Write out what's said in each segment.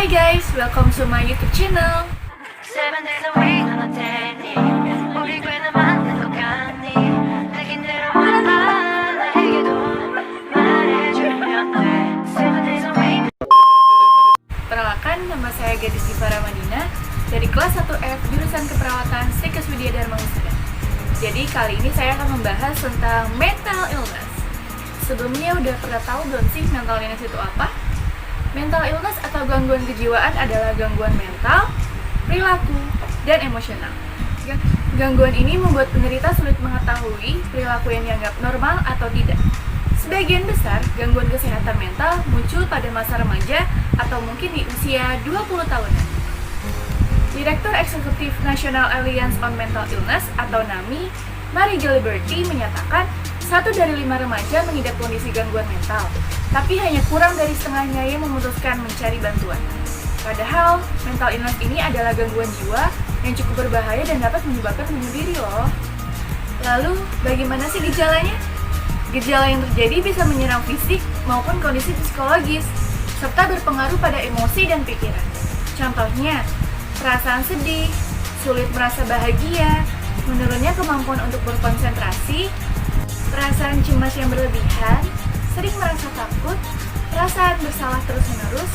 Hi guys, welcome to my YouTube channel. Perkenalkan, nama saya Gadis Diva Ramadina dari kelas 1F jurusan Keperawatan Stikes Widya Dharma Wisuda. Jadi kali ini saya akan membahas tentang mental illness. Sebelumnya udah pernah tahu belum sih mental illness itu apa? Mental illness atau gangguan kejiwaan adalah gangguan mental, perilaku, dan emosional. Gangguan ini membuat penderita sulit mengetahui perilaku yang dianggap normal atau tidak. Sebagian besar gangguan kesehatan mental muncul pada masa remaja atau mungkin di usia 20 tahunan. Direktur Eksekutif National Alliance on Mental Illness atau NAMI, Mary Giliberti menyatakan 1 dari 5 remaja mengidap kondisi gangguan mental, tapi hanya kurang dari setengahnya yang memutuskan mencari bantuan. Padahal, mental illness ini adalah gangguan jiwa yang cukup berbahaya dan dapat menyebabkan bunuh diri loh. Lalu, bagaimana sih gejalanya? Gejala yang terjadi bisa menyerang fisik maupun kondisi psikologis, serta berpengaruh pada emosi dan pikiran. Contohnya, perasaan sedih, sulit merasa bahagia, menurunnya kemampuan untuk berkonsentrasi, perasaan cemas yang berlebihan, sering merasa takut, perasaan bersalah terus-menerus,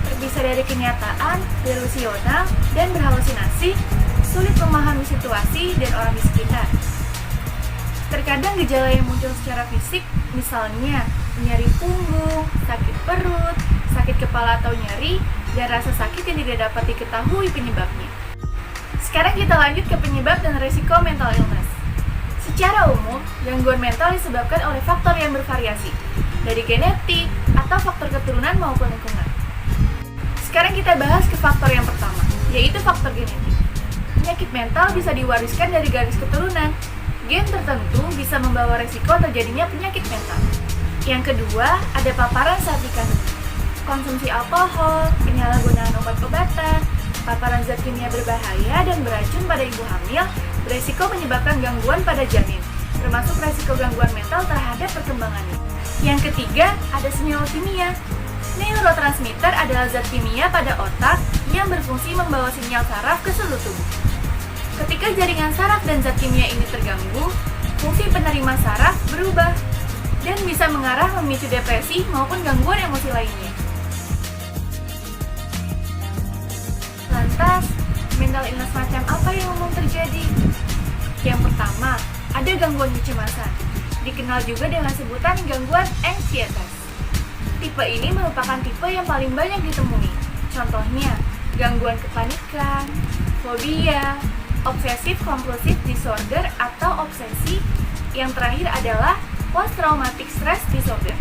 terpisah dari kenyataan, delusional, dan berhalusinasi, sulit memahami situasi dan orang di sekitar. Terkadang gejala yang muncul secara fisik, misalnya nyeri punggung, sakit perut, sakit kepala atau nyeri, dan rasa sakit yang tidak dapat diketahui penyebabnya. Sekarang kita lanjut ke penyebab dan risiko mental illness. Secara umum, gangguan mental disebabkan oleh faktor yang bervariasi, dari genetik atau faktor keturunan maupun lingkungan. Sekarang kita bahas ke faktor yang pertama, yaitu faktor genetik. Penyakit mental bisa diwariskan dari garis keturunan. Gen tertentu bisa membawa resiko terjadinya penyakit mental. Yang kedua, ada paparan saat dikandung. Konsumsi alkohol, penyalahgunaan obat-obatan, paparan zat kimia berbahaya dan beracun pada ibu hamil beresiko menyebabkan gangguan pada janin, termasuk resiko gangguan mental terhadap perkembangannya. Yang ketiga, ada senyawa kimia. Neurotransmitter adalah zat kimia pada otak yang berfungsi membawa sinyal saraf ke seluruh tubuh. Ketika jaringan saraf dan zat kimia ini terganggu, fungsi penerima saraf berubah dan bisa mengarah memicu depresi maupun gangguan emosi lainnya. Lantas, mental illness macam apa yang umum terjadi? Yang pertama, ada gangguan kecemasan, dikenal juga dengan sebutan gangguan anxietas. Tipe ini merupakan tipe yang paling banyak ditemui. Contohnya, gangguan kepanikan, fobia, obsessive compulsive disorder atau obsesi. Yang terakhir adalah post-traumatic stress disorder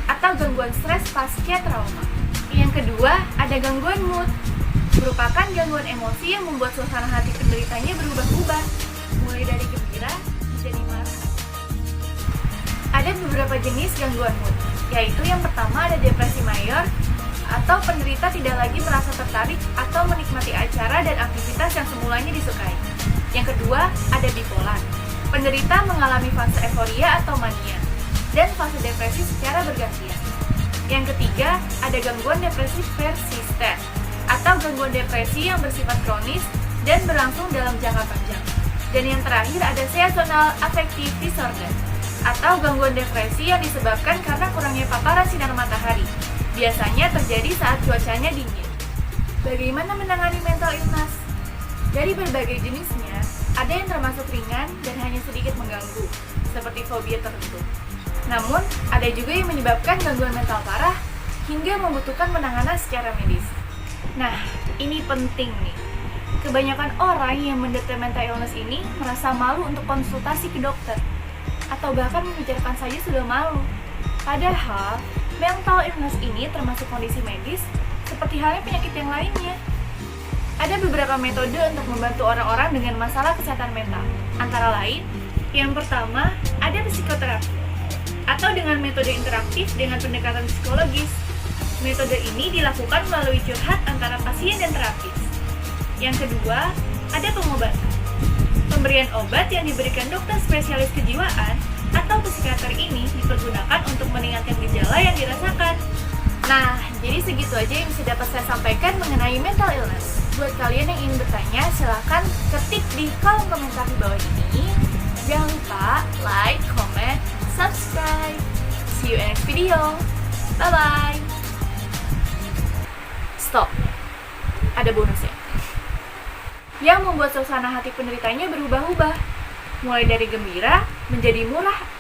atau gangguan stres pasca trauma. Yang kedua, ada gangguan mood, merupakan gangguan emosi yang membuat suasana hati penderitanya berubah-ubah, mulai dari gembira menjadi marah. Ada beberapa jenis gangguan mood, yaitu yang pertama ada depresi mayor, atau penderita tidak lagi merasa tertarik atau menikmati acara dan aktivitas yang semulanya disukai. Yang kedua, ada bipolar. Penderita mengalami fase euforia atau mania, dan fase depresi secara bergantian. Yang ketiga, ada gangguan depresi persisten, atau gangguan depresi yang bersifat kronis dan berlangsung dalam jangka panjang. Dan yang terakhir ada seasonal affective disorder, atau gangguan depresi yang disebabkan karena kurangnya paparan sinar matahari. Biasanya terjadi saat cuacanya dingin. Bagaimana menangani mental illness? Dari berbagai jenisnya, ada yang termasuk ringan dan hanya sedikit mengganggu, seperti fobia tertentu. Namun, ada juga yang menyebabkan gangguan mental parah hingga membutuhkan penanganan secara medis. Nah, ini penting nih. Kebanyakan orang yang menderita mental illness ini merasa malu untuk konsultasi ke dokter, atau bahkan membicarakan saja sudah malu. Padahal, mental illness ini termasuk kondisi medis seperti halnya penyakit yang lainnya. Ada beberapa metode untuk membantu orang-orang dengan masalah kesehatan mental. Antara lain, yang pertama, ada psikoterapi, atau dengan metode interaktif dengan pendekatan psikologis. Metode ini dilakukan melalui curhat antara pasien dan terapis. Yang kedua, ada pengobatan. Pemberian obat yang diberikan dokter spesialis kejiwaan atau psikiater ini dipergunakan untuk meningkatkan gejala yang dirasakan. Nah, jadi segitu aja yang bisa dapat saya sampaikan mengenai mental illness. Buat kalian yang ingin bertanya, silahkan ketik di kolom komentar di bawah ini. Jangan lupa like, comment, subscribe. See you in next video. Bye-bye. Stop. Ada bonusnya. Yang membuat suasana hati penderitanya berubah-ubah. Mulai dari gembira menjadi murah